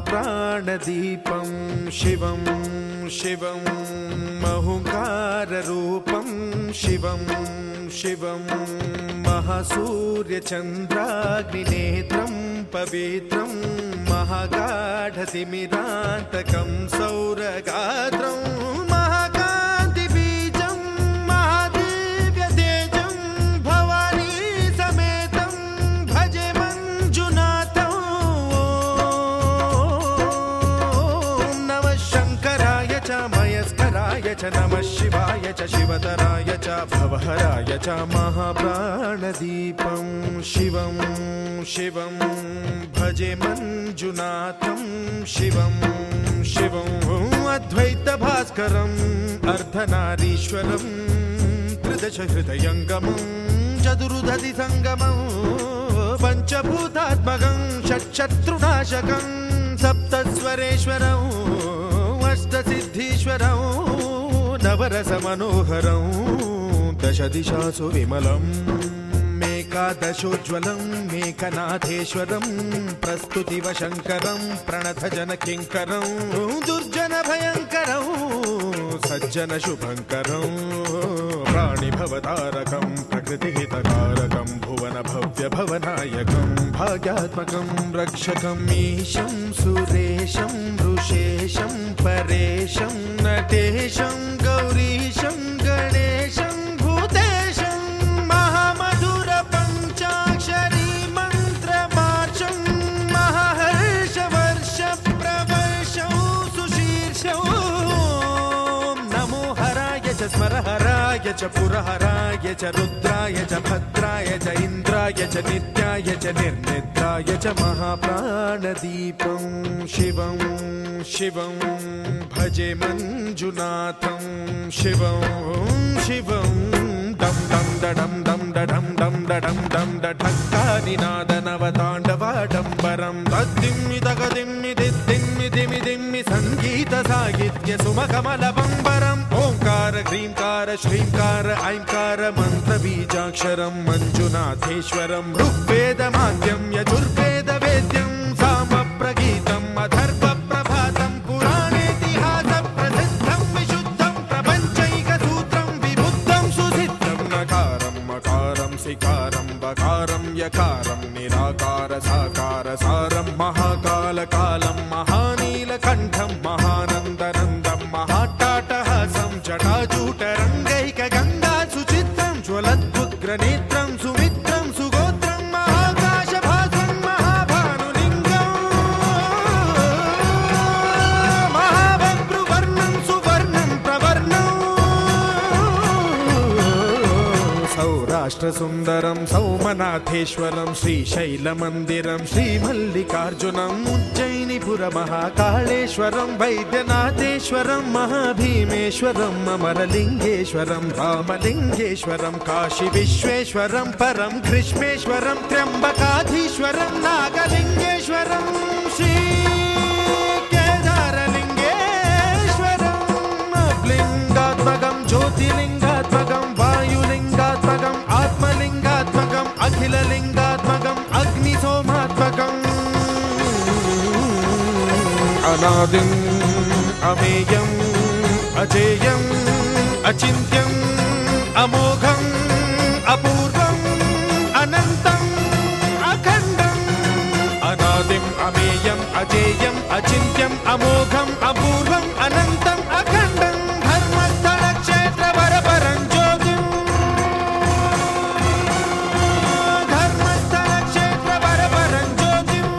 महाप्राणदीपं शिवं शिवं महुकाररूपं शिवं शिवं महासूर्यचन्द्राग्निनेत्रं पवित्रं महागाढतिमिरान्तकं सौरगात्रं महाकान्तिबीजं महादिव्यतेजं भवानी समेतं भजे मञ्जुनाथं। नमः शङ्कराय च मयस्कराय च नमः शिवाय च शिवतराय च भवहराय च महाप्राणदीपं शिवं शिवं भजे मञ्जुनाथं शिवं शिवं अद्वैतभास्करम् अर्धनारीश्वरं त्रिदशहृदयङ्गमं चतुर्दधिसङ्गमं पञ्चभूतात्मकं षट्शत्रुनाशकं सप्तस्वरेश्वरं अष्टसिद्धीश्वरं नवरसमनोहरं दशदिशासु विमलम् एकादशोज्ज्वलं मेघनाथेश्वरं प्रस्तुतिवशङ्करं प्रणतजनकिङ्करं दुर्जनभयङ्करं सज्जनशुभङ्करं प्राणिभवतारकं प्रकृतिहितकारकं भुवनभव्यभवनायकं भाग्यात्मकं रक्षकं ईशं सुरेशं ऋषेशं परेशं नटेशं गौरीशं गणेशं भूतेशं महामधुर पञ्चाक्षरी मन्त्रमार्चं महाहर्षवर्ष प्रवर्षं सुशीर्षं नमो हराय च स्मरहराय च पुरहराय च रुद्राय च भद्राय च इन्द्राय च नित्याय च निर्निद्राय च महाप्राणदीपं शिवं शिवं भजे मञ्जुनाथं शिवं शिवं दं दं दडं दं दडं दं दडं दं दठक्कानिनादनवताण्डवाडम्बरं तद्दिम्मि तगदिम्मि दिद्दिम्मि दिमि दिम्मि सङ्गीतसाहित्य सुमकमलबम्बरम् ओङ्कार ह्रीङ्कार श्रीङ्कार ऐङ्कार मन्त्रबीजाक्षरं मञ्जुनाथेश्वरं ऋग्वेदमाद्यं यजुर्वेदवेद्यं सामप्रगीतम् अथर्वप्रभातं पुराणेतिहासप्रसिद्धं विशुद्धं प्रपञ्चैकसूत्रं विबुद्धं सुसिद्धं नकारं मकारं सिकारं बकारं यकारं निराकार साकार सारं महाकालकालं महानीलकण्ठं महानन्दनन्दं महाट्टाटहासं जटाजूटरङ्गैकगङ्गा सुचित्रं ज्वलद्वुग्रनेत्रं सुमित्रं सुगोत्रं महाकाशभासं महाभानुलिङ्गं महाबभ्रुवर्णं सुवर्णं प्रवर्णं सौराष्ट्रसुन्दरं सौमनाथेश्वरं श्रीशैलमन्दिरं श्रीमल्लिकार्जुनम् उज्जयिनीपुरमहाकाळेश्वरं वैद्यनाथेश्वरं महाभीमेश्वरम् अमरलिङ्गेश्वरं रामलिङ्गेश्वरं काशीविश्वेश्वरं परं कृष्णेश्वरं त्र्यम्बकाधीश्वरं नागलिङ्गेश्वरं श्रीकेदारलिङ्गेश्वरं लिङ्गात्मकं ज्योतिलिङ्गात्मकं वायुलिङ्गात्मकम् आत्मलिङ्गात्मकम् अखिललिङ्गात्मकम् अग्निसोमात्मकम् अनादिम् अमेयम् अजेयम् अचिन्त्यम् अमोघम् अपूर्वम् अनन्तम् अखण्डम् अनादिम् अमेयम् अजेयम् अचिन्त्यम् अमोघम् अपूर्वम् अनन्तम् अखण्डम् धर्मस्थलक्षेत्रवरपरं ज्योतिम् धर्मस्थलक्षेत्रवरपरं ज्योतिम्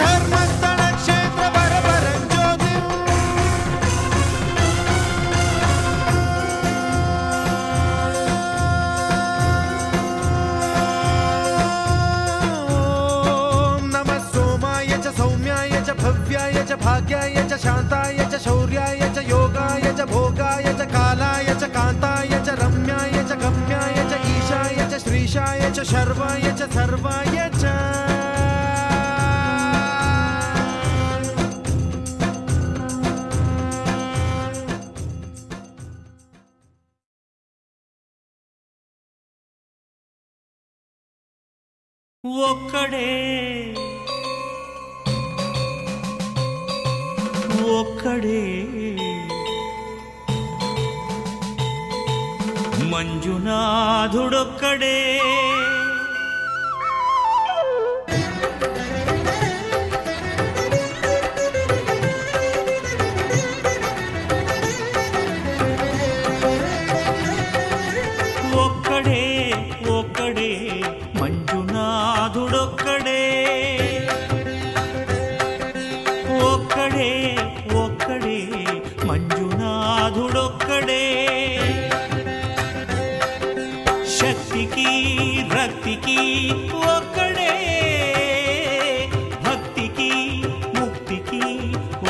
धर्मस्थलक्षेत्रवरपरं ज्योतिम् नमः सोमाय च सौम्याय च भव्याय च भाग्याय च शान्ताय च शौर्याय च योगाय च भोगाय च कालाय च कान्ताय च रम्याय च गम्याय च ईशाय च श्रीशाय च शर्वाय च सर्वाय च ఒక్కడే ఒక్కడే మంజునాథుడొక్కడే ఒక్కడే ఒక్కడే మంజునాథుడొక్కడే ఒక్కడే ఒక్కడే మంజునాథుడొక్కడే శక్తికి రక్తికి ఒక్కడే భక్తికి ముక్తికి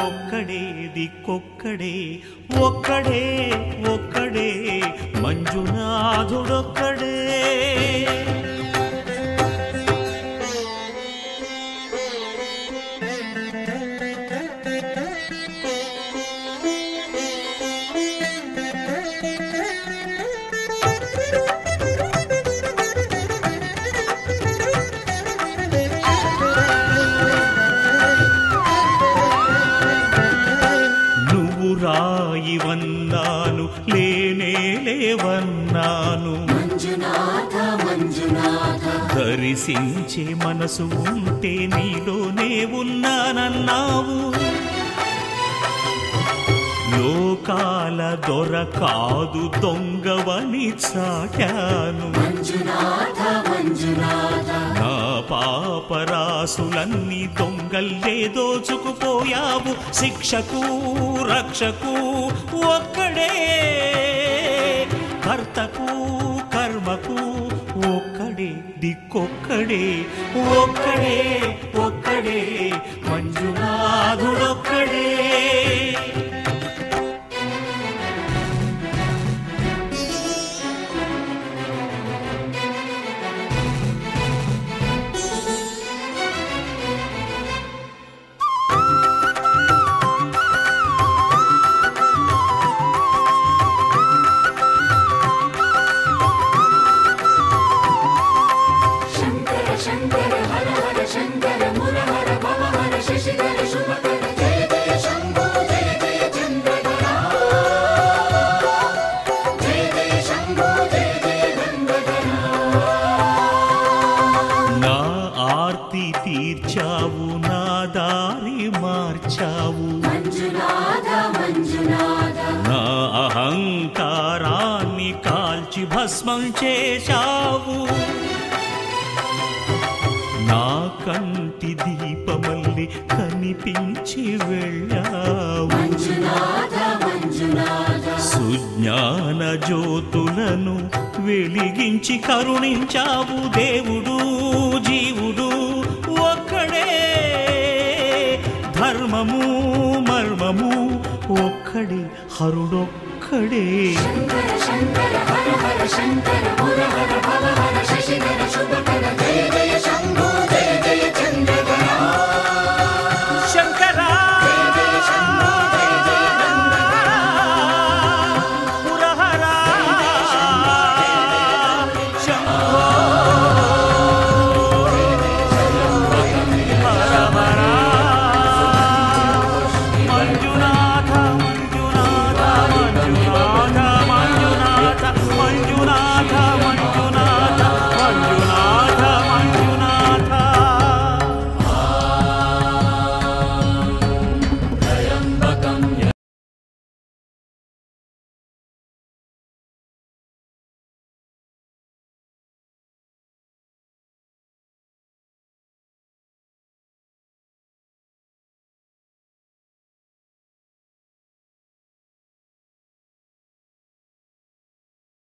ఒక్కడే దిక్కొక్కడే ఒక్కడే ఒక్కడే మంజునాథుడొక్కడే రాయివన్నాను లేనే లేవన్నాను మంజునాథ మంజునాథ దర్శించే మనసు ఉంటే నీలోనే ఉన్నానన్నావు లోకాల దొర కాదు దొంగవని చాటాను మంజునాథ మంజునాథ నా పాపరాసులన్నీ దొంగల్లే దోచుకుపోయావు శిక్షకు రక్షకు ఒక్కడే కర్తకు కర్మకు ఒక్కడే దిక్కొక్కడే ఒక్కడే ఒక్కడే మంజునాథుడొక్కడే శంకర హర హర శంకర మురహర భవహర శశిధర శుభకర జయ జయ శంభో జయ జయ చంద్రధర జయ జయ శంభో జయ జయ గంగధర నా ఆర్తి తీర్చావు నా దారి మార్చావు మంజునాథ మంజునాథ నా అహంకారాన్ని కాల్చి భస్మం చేశావు నా కంటి దీపమల్లి కనిపించి వెళ్ళావు మంజునాథ మంజునాథ సుజ్ఞాన జ్యోతులను వెలిగించి కరుణించావు దేవుడు జీవుడు ఒక్కడే ధర్మము మర్మము ఒక్కడే హరుడొక్కడే శంకర శంకర హర హర శంకర మురహర భవహర